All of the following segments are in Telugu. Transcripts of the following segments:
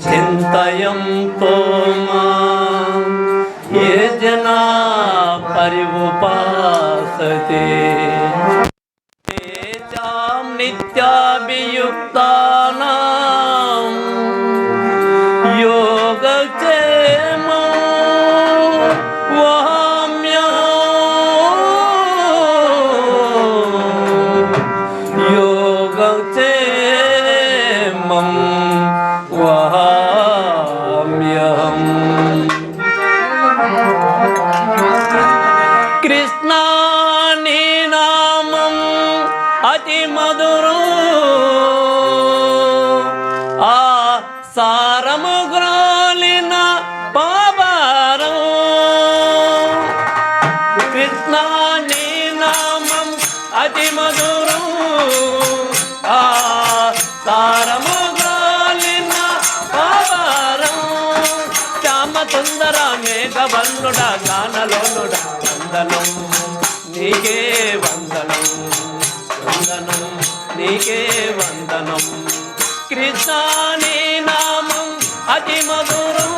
చింతయంతో ఏ జనా పరివుపాసతే నిత్యాభియుక్తానాం యోగక్షేమో వహామ్యహం యోగక్షేమం వహామ్యహం. కృష్ణ నీ నామం అతి మధురం, ఆ సారము గ్రోలిన పాపారం. కృష్ణ నీ నామం అతి మధురం, ఆ సారము గ్రోలిన పాపారం. శ్యామ సుందర మేఘవల్లుడ గానలోనుడ వందనం నీకే వందనం, వందనం నీకే వందనం. కృష్ణ నీ నామం అతి మధురం,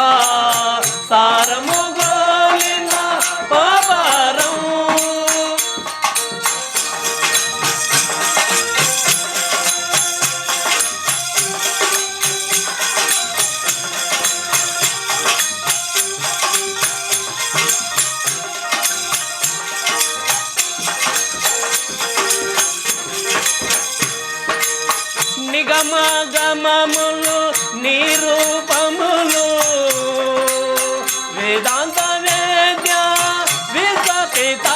ఆ సారము గోలిన పాపారం. నిగమగమములు నీ రూపములు వేదాంత వేద్య విశ్వపిత.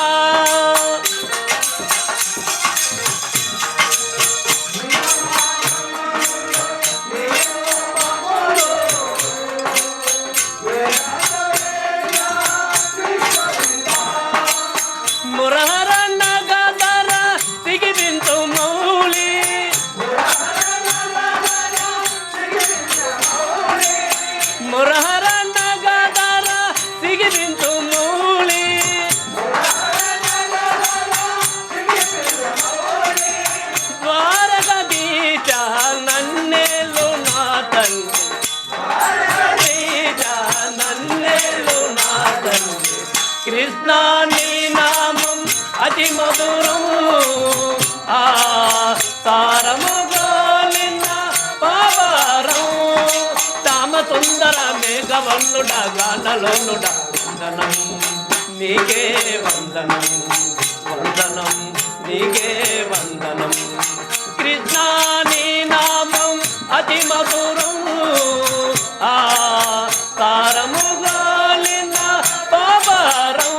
మురహర నగధర సిగిబిందు మౌలి, మురహర నగధర సిగిబిందు మౌలి. ద్వారకాధీశ నన్నేలు నా తండ్రి, ద్వారకాధీశ నన్నేలు నా తండ్రి. కృష్ణ నీ నామం అతి మధురం, ఆ సారము గోలిన పాపారం. శ్యామ సుందర మేఘవల్లుడ గానలోనుడ వందనం నీకే వందనం, వందనం నీకే వందనం. కృష్ణ నీ నామం అతి మధురం, ఆ సారము గోలిన పాపారం.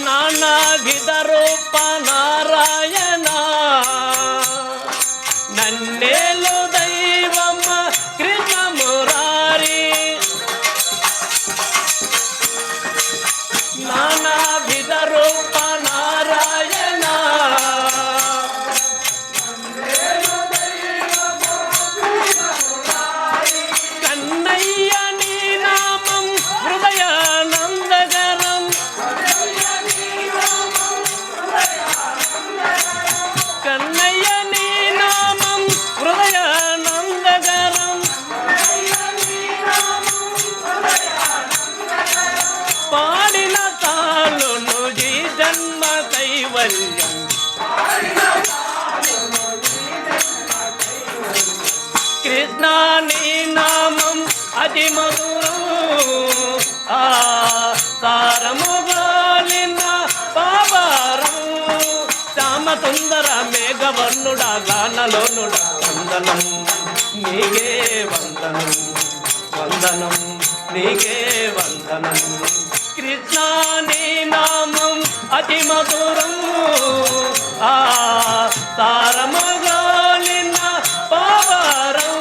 నానావిధ రూప నారాయణ నన్నేలు దైవమ్మ కృష్ణ మురారి. నానావిధ రూప నారాయణ కన్నయ్య నీ నామం హృదయానందగరం. కన్నయ్య నీ నామం హృదయానందగరం. పాడిన తాళును ఈ జన్మ కైవల్యం. కృష్ణ నీ నామం అతి మధురం, ఆ సారము గోలిన పాపారం. శ్యామ సుందర మేఘవర్ణుడ గానలోనుడ వందనం నీకే వందనం, వందనం నీకే వందనం. కృష్ణ నీ నామం అతి మధురం, ఆ సారము గోలిన పాపారం.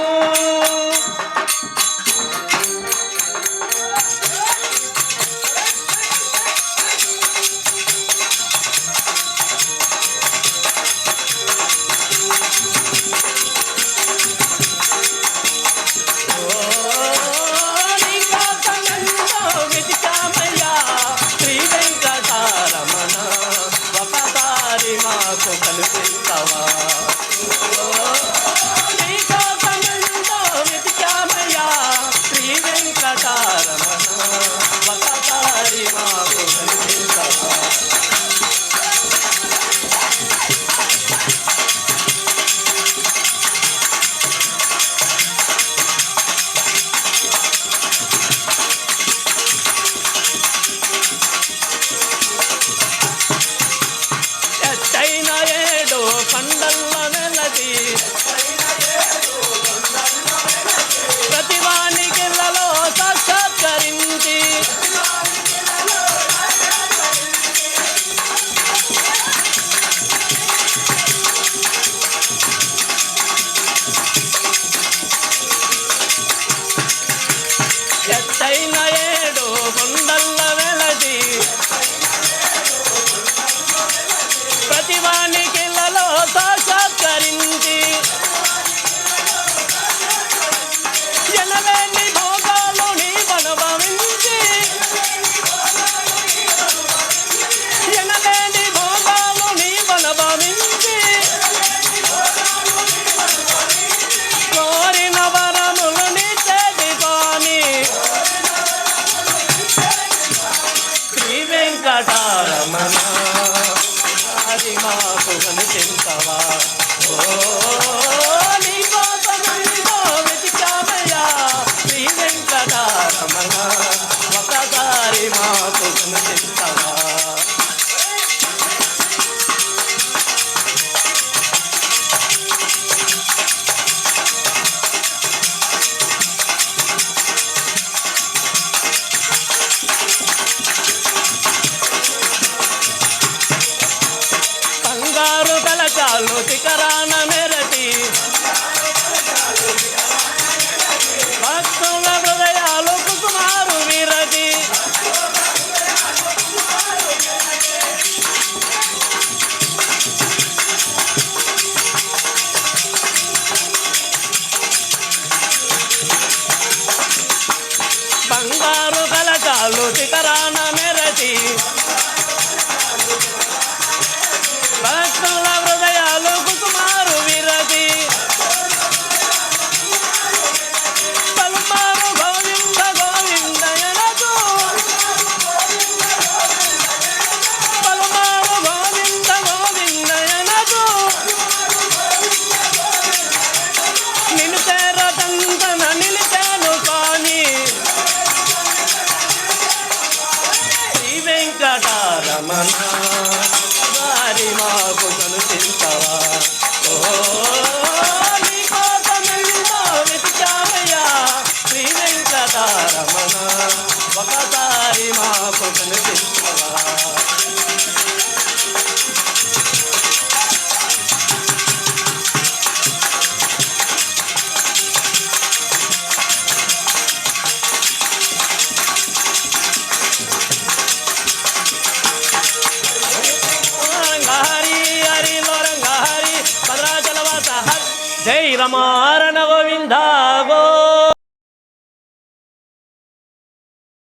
వెతికామయ్యా శ్రీ వెంకటారమణ ఒకసారి మాకు కనిపించవా కొండల్ల వెలది ప్రతివానికి లలో సాక్షాత్కరించి ఎత్తైన ఏడు కొండల్ల వెలది ప్రతివానికి సాక్షాత్కరించి ఎనలేని భోగాలు నీ అనుభవించి ఎనలేని భోగాలు నీ అనుభవించి కోరిన వరములు నీ చేతితోని శ్రీ వెంకటారమణ అది మాకు కనిపించవా నీ కోసమైనా వెతికామయ్యా శ్రీ వెంకటారమణ ఒకసారి మాకు కనిపించవా బంగారు కలచాలు శిఖరాన మెరటి భక్తుల హృదయాలు కుసుమారు విరటి బంగారు కలచాలు శిఖరాన మెరటి భక్తుల హృదయాలు కుసుమారు విరటి పలుమారు గోవింద గోవిందయనకు పలుమారు గోవింద గోవిందయనకు నిన్ను చేరదంతన నిలిచాను కాని శ్రీ వెంకటారమణ మాకు కనిపించవా నీ కోసమైనా వెతికామయ్యా శ్రీ వెంకటారమణ ఒకసారి మాకు కనిపించవా జై రమారణ గోవింద గో